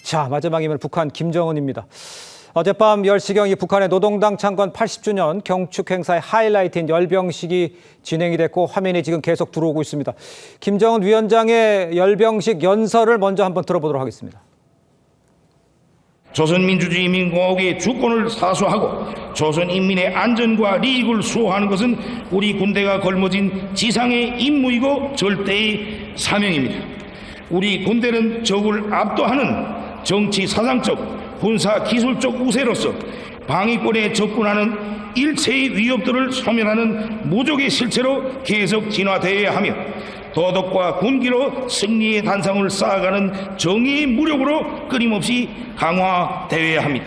자, 마지막이면 북한 김정은입니다. 어젯밤 10시경 이 북한의 노동당 창건 80주년 경축 행사의 하이라이트인 열병식이 진행이 됐고 화면이 지금 계속 들어오고 있습니다. 김정은 위원장의 열병식 연설을 먼저 한번 들어보도록 하겠습니다. 조선민주주의인민공화국의 주권을 사수하고 조선인민의 안전과利益을 수호하는 것은 우리 군대가 걸머진 지상의 임무이고 절대의 사명입니다. 우리 군대는 적을 압도하는 정치 사상적, 군사 기술적 우세로서 방위권에 접근하는 일체의 위협들을 소멸하는 무적의 실체로 계속 진화되어야 하며 도덕과 군기로 승리의 단상을 쌓아가는 정의의 무력으로 끊임없이 강화되어야 합니다.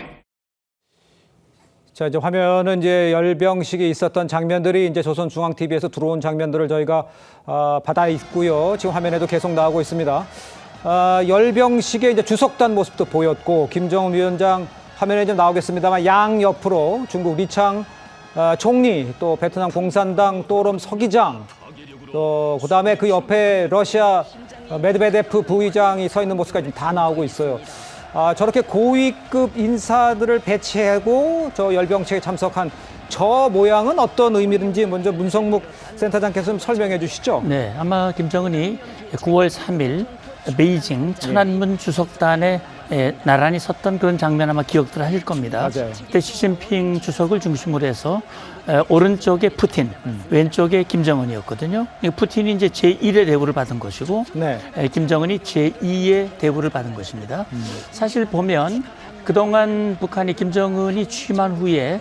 자, 이제 화면은 이제 열병식에 있었던 장면들이 이제 조선중앙TV에서 들어온 장면들을 저희가 받아 있고요. 지금 화면에도 계속 나오고 있습니다. 열병식에 이제 주석단 모습도 보였고 김정은 위원장 화면에 좀 나오겠습니다만 양 옆으로 중국 리창 총리, 또 베트남 공산당 또롬 서기장, 또 그다음에 그 옆에 러시아 메드베데프 부의장이 서 있는 모습까지 다 나오고 있어요. 저렇게 고위급 인사들을 배치하고 저 열병식에 참석한 저 모양은 어떤 의미인지 먼저 문성묵 센터장께서 좀 설명해 주시죠. 네, 아마 김정은이 9월 3일 베이징 천안문 주석단에 나란히 섰던 그런 장면 아마 기억들 하실 겁니다. 맞아요. 그때 시진핑 주석을 중심으로 해서 오른쪽에 푸틴, 왼쪽에 김정은이었거든요. 푸틴이 이제 제1의 대우를 받은 것이고, 네. 김정은이 제2의 대우를 받은 것입니다. 사실 보면 그동안 북한이 김정은이 취임한 후에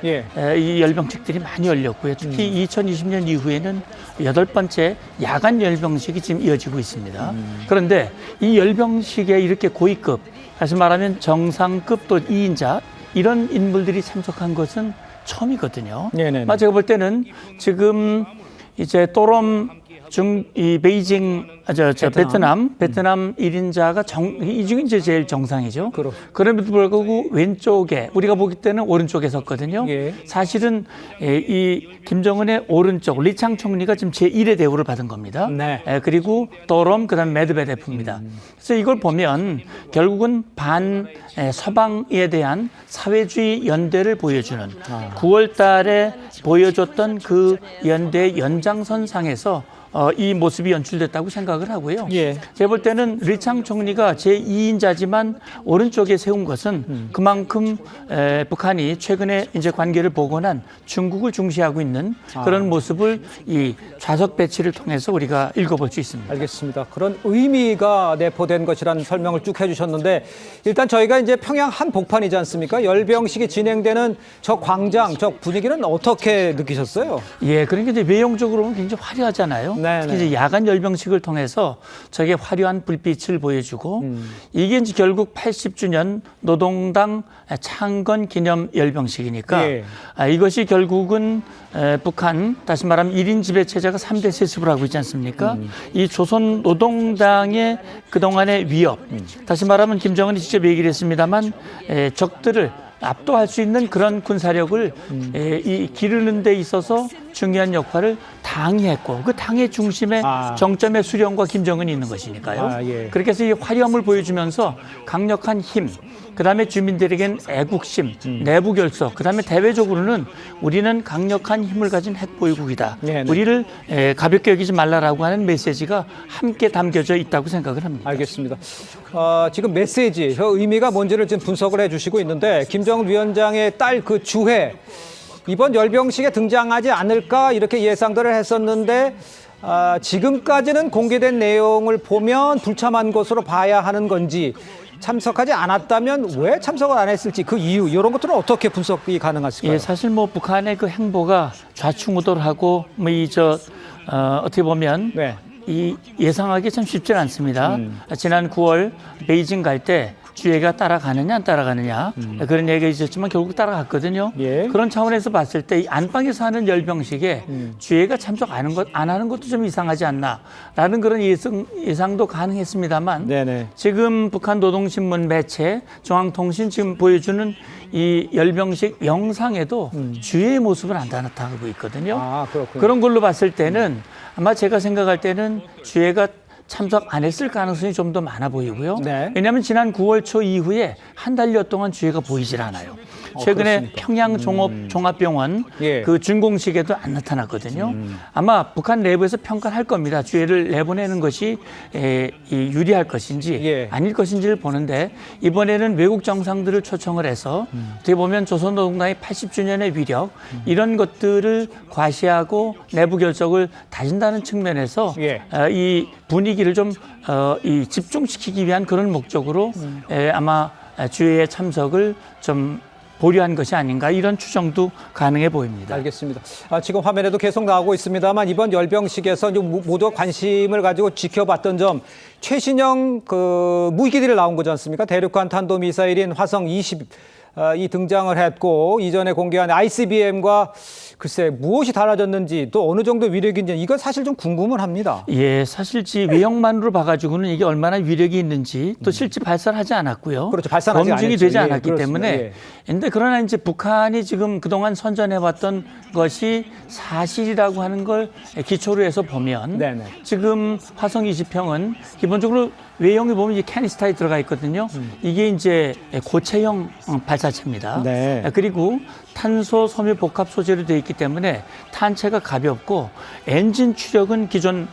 이 열병식들이 많이 열렸고요. 특히 2020년 이후에는 8번째 야간 열병식이 지금 이어지고 있습니다. 그런데 이 열병식에 이렇게 고위급, 다시 말하면 정상급 또 2인자 이런 인물들이 참석한 것은 처음이거든요. 네네네. 제가 볼 때는 지금 이제 또롬 이 베이징 베트남 1인자가 이 중에 이제 제일 정상이죠. 그럼에도 불구하고 왼쪽에 우리가 보기 때는 오른쪽에 섰거든요. 예. 사실은 이 김정은의 오른쪽 리창 총리가 지금 제1의 대우를 받은 겁니다. 네. 그리고 또롬 그다음 메드베데프입니다. 그래서 이걸 보면 결국은 반 서방에 대한 사회주의 연대를 보여주는 9월 달에 보여줬던 그 연대 연장선상에서 이 모습이 연출됐다고 생각을 하고요. 제가 볼 때는 리창 총리가 제2인자지만 오른쪽에 세운 것은 그만큼 북한이 최근에 이제 관계를 복원한 중국을 중시하고 있는 그런 모습을 이 좌석 배치를 통해서 우리가 읽어볼 수 있습니다. 알겠습니다. 그런 의미가 내포된 것이라는 설명을 쭉 해주셨는데 일단 저희가 이제 평양 한복판이지 않습니까? 열병식이 진행되는 저 광장, 저 분위기는 어떻게 느끼셨어요? 예, 그러니까 이제 외형적으로는 굉장히 화려하잖아요. 특히 이제 야간 열병식을 통해서 저게 화려한 불빛을 보여주고 이게 이제 결국 80주년 노동당 창건 기념 열병식이니까 이것이 결국은 북한 다시 말하면 1인 지배 체제가 3대 세습을 하고 있지 않습니까? 이 조선 노동당의 그동안의 위협 다시 말하면 김정은이 직접 얘기를 했습니다만 적들을 압도할 수 있는 그런 군사력을 이 기르는 데 있어서 중요한 역할을 당이 했고 그 당의 중심에 정점에 수령과 김정은이 있는 것이니까요. 그렇게 해서 이 화려함을 보여주면서 강력한 힘, 그다음에 주민들에겐 애국심, 내부 결속, 그다음에 대외적으로는 우리는 강력한 힘을 가진 핵보유국이다. 우리를 가볍게 여기지 말라라고 하는 메시지가 함께 담겨져 있다고 생각을 합니다. 알겠습니다. 지금 메시지, 저 의미가 뭔지를 지금 분석을 해주시고 있는데 김정은 위원장의 딸 그 주회 이번 열병식에 등장하지 않을까 이렇게 예상들을 했었는데 지금까지는 공개된 내용을 보면 불참한 것으로 봐야 하는 건지 참석하지 않았다면 왜 참석을 안 했을지 그 이유 이런 것들은 어떻게 분석이 가능하실까요? 예, 사실 뭐 북한의 그 행보가 좌충우돌하고 어떻게 보면 이 예상하기 참 쉽지는 않습니다. 지난 9월 베이징 갈 때 주혜가 따라가느냐 안 따라가느냐 그런 얘기가 있었지만 결국 따라갔거든요. 그런 차원에서 봤을 때 이 안방에서 하는 열병식에 주혜가 참석 안 하는 것도 좀 이상하지 않나라는 그런 예상도 가능했습니다만 지금 북한 노동신문 매체 중앙통신 지금 보여주는 이 열병식 영상에도 주혜의 모습은 안 나타나고 있거든요. 그런 걸로 봤을 때는 아마 제가 생각할 때는 주혜가 참석 안 했을 가능성이 좀 더 많아 보이고요. 네. 왜냐하면 지난 9월 초 이후에 한 달여 동안 주해가 보이질 않아요. 최근에 그렇습니까? 평양 종합병원 예. 그 준공식에도 안 나타났거든요. 아마 북한 내부에서 평가를 할 겁니다. 주해를 내보내는 것이 이 유리할 것인지 예. 아닐 것인지를 보는데 이번에는 외국 정상들을 초청을 해서 어떻게 보면 조선노동당의 80주년의 위력 이런 것들을 과시하고 내부 결속을 다진다는 측면에서 예. 이 분위기를 좀 이 집중시키기 위한 그런 목적으로 아마 주회의 참석을 좀 보류한 것이 아닌가 이런 추정도 가능해 보입니다. 알겠습니다. 지금 화면에도 계속 나오고 있습니다만 이번 열병식에서 모두 관심을 가지고 지켜봤던 점 최신형 그 무기들이 나온 거지 않습니까? 대륙간 탄도미사일인 화성 20 이 등장을 했고 이전에 공개한 ICBM과 글쎄 무엇이 달라졌는지 또 어느 정도 위력인지 이건 사실 좀 궁금은 합니다. 예, 사실 외형만으로 봐가지고는 이게 얼마나 위력이 있는지 또 실제 발사를 하지 않았고요. 그렇죠. 발사는 아직 검증이 안 했죠. 되지 예, 않았기 그렇습니다. 때문에. 예. 근데 그러나 이제 북한이 지금 그동안 선전해왔던 것이 사실이라고 하는 걸 기초로 해서 보면 네네. 지금 화성 20형은 기본적으로 외형이 보면 이제 캐니스타에 들어가 있거든요. 이게 이제 고체형 발사체입니다. 네. 그리고 탄소 섬유 복합 소재로 되어 있기 때문에 탄체가 가볍고 엔진 추력은 기존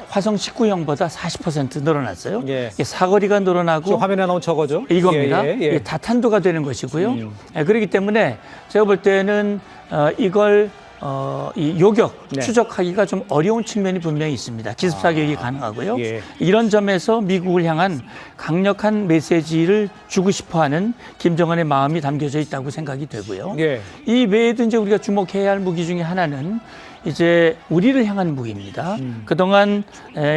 화성 19형보다 40% 늘어났어요. 예. 사거리가 늘어나고 지금 화면에 나온 저거죠? 이겁니다. 예, 예, 예. 이게 다탄도가 되는 것이고요. 그렇기 때문에 제가 볼 때는 이걸 이 요격, 네. 추적하기가 좀 어려운 측면이 분명히 있습니다. 기습 사격이 가능하고요. 예. 이런 점에서 미국을 향한 강력한 메시지를 주고 싶어하는 김정은의 마음이 담겨져 있다고 생각이 되고요. 예. 이 외에도 이제 우리가 주목해야 할 무기 중에 하나는 이제 우리를 향한 무기입니다. 그동안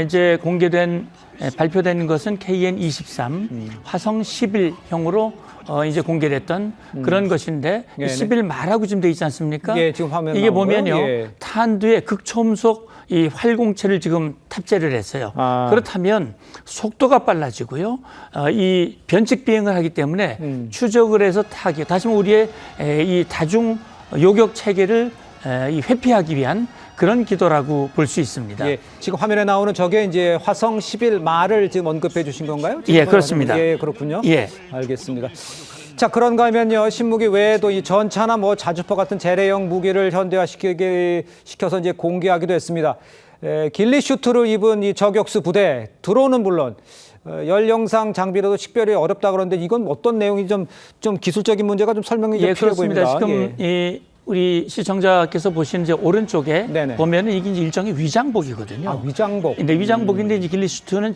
이제 공개된 발표된 것은 KN-23 화성 11형으로 이제 공개됐던 그런 것인데 네네. 11 말하고 지금 돼 있지 않습니까? 예, 지금 화면 이게 나온 거요? 보면요. 예. 탄두에 극초음속 이 활공체를 지금 탑재를 했어요. 그렇다면 속도가 빨라지고요. 이 변칙 비행을 하기 때문에 추적을 해서 타격, 다시 말해 우리의 이 다중 요격 체계를 이 회피하기 위한 그런 기도라고 볼 수 있습니다. 예, 지금 화면에 나오는 저게 이제 화성 11말을 지금 언급해 주신 건가요? 예, 그렇습니다. 예, 그렇군요. 예. 알겠습니다. 자, 그런가 하면요. 신무기 외에도 이 전차나 뭐 자주포 같은 재래형 무기를 현대화시켜서 이제 공개하기도 했습니다. 길리 슈트를 입은 이 저격수 부대, 드론은 물론 연령상 장비로도 식별이 어렵다 그러는데 이건 어떤 내용이 좀 기술적인 문제가 좀 설명이 좀 예, 필요해 그렇습니다. 보입니다. 지금 우리 시청자께서 보시는 이제 오른쪽에 네네. 보면은 이게 이제 일종의 위장복이거든요. 위장복. 근데 위장복인데 이제 길리슈트는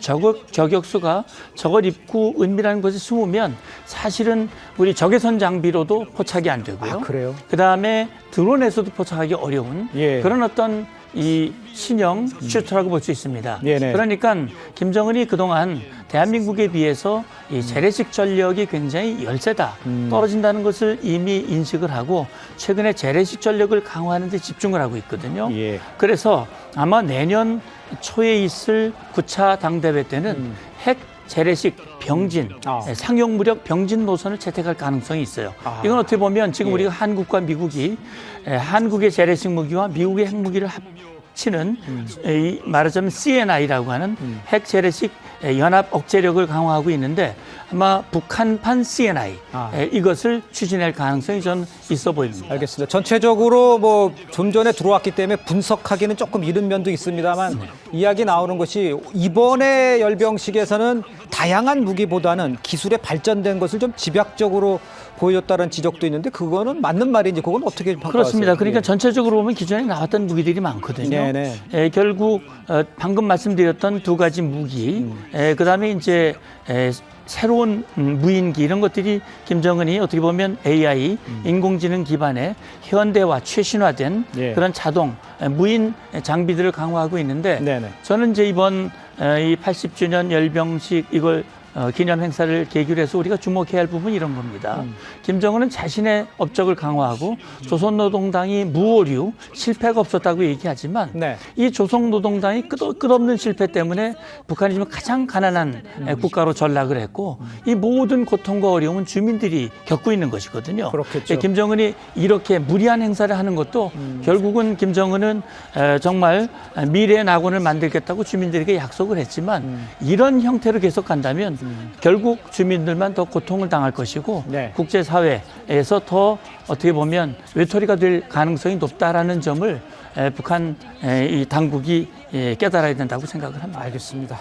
저격수가 저걸 입고 은밀한 곳에 숨으면 사실은 우리 적외선 장비로도 포착이 안 되고요. 그래요? 그다음에 드론에서도 포착하기 어려운 예. 그런 어떤 이 신형 슈트라고 볼 수 있습니다. 네네. 그러니까 김정은이 그동안 대한민국에 비해서 이 재래식 전력이 굉장히 열세다 떨어진다는 것을 이미 인식을 하고 최근에 재래식 전력을 강화하는 데 집중을 하고 있거든요. 예. 그래서 아마 내년 초에 있을 9차 당대회 때는 핵 재래식 병진, 상용 무력 병진 노선을 채택할 가능성이 있어요. 이건 어떻게 보면 지금 우리가 한국과 미국이 한국의 재래식 무기와 미국의 핵무기를 합치는 이 말하자면 CNI라고 하는 핵 재래식 연합 억제력을 강화하고 있는데 아마 북한판 CNI 이것을 추진할 가능성이 전 있어 보입니다. 알겠습니다. 전체적으로 뭐 좀 전에 들어왔기 때문에 분석하기는 조금 이른 면도 있습니다만 이야기 나오는 것이 이번에 열병식에서는 다양한 무기보다는 기술에 발전된 것을 좀 집약적으로 보여줬다는 지적도 있는데 그거는 맞는 말인지 그건 어떻게 평가하세요? 그렇습니다. 그러니까 예. 전체적으로 보면 기존에 나왔던 무기들이 많거든요. 네네. 결국 방금 말씀드렸던 두 가지 무기, 그다음에 이제 새로운 무인기 이런 것들이 김정은이 어떻게 보면 AI, 인공지능 기반의 현대화, 최신화된 예. 그런 자동 무인 장비들을 강화하고 있는데 네네. 저는 이제 이번 이 80주년 열병식 이걸 기념 행사를 계기로 해서 우리가 주목해야 할 부분이 이런 겁니다. 김정은은 자신의 업적을 강화하고 조선노동당이 무오류, 실패가 없었다고 얘기하지만 네. 이 조선노동당이 끝없는 실패 때문에 북한이 지금 가장 가난한 국가로 전락을 했고 이 모든 고통과 어려움은 주민들이 겪고 있는 것이거든요. 그렇겠죠. 김정은이 이렇게 무리한 행사를 하는 것도 결국은 김정은은 정말 미래의 낙원을 만들겠다고 주민들에게 약속을 했지만 이런 형태로 계속 간다면 결국 주민들만 더 고통을 당할 것이고 네. 국제사회에서 더 어떻게 보면 외톨이가 될 가능성이 높다라는 점을 북한 이 당국이 깨달아야 된다고 생각을 합니다. 알겠습니다.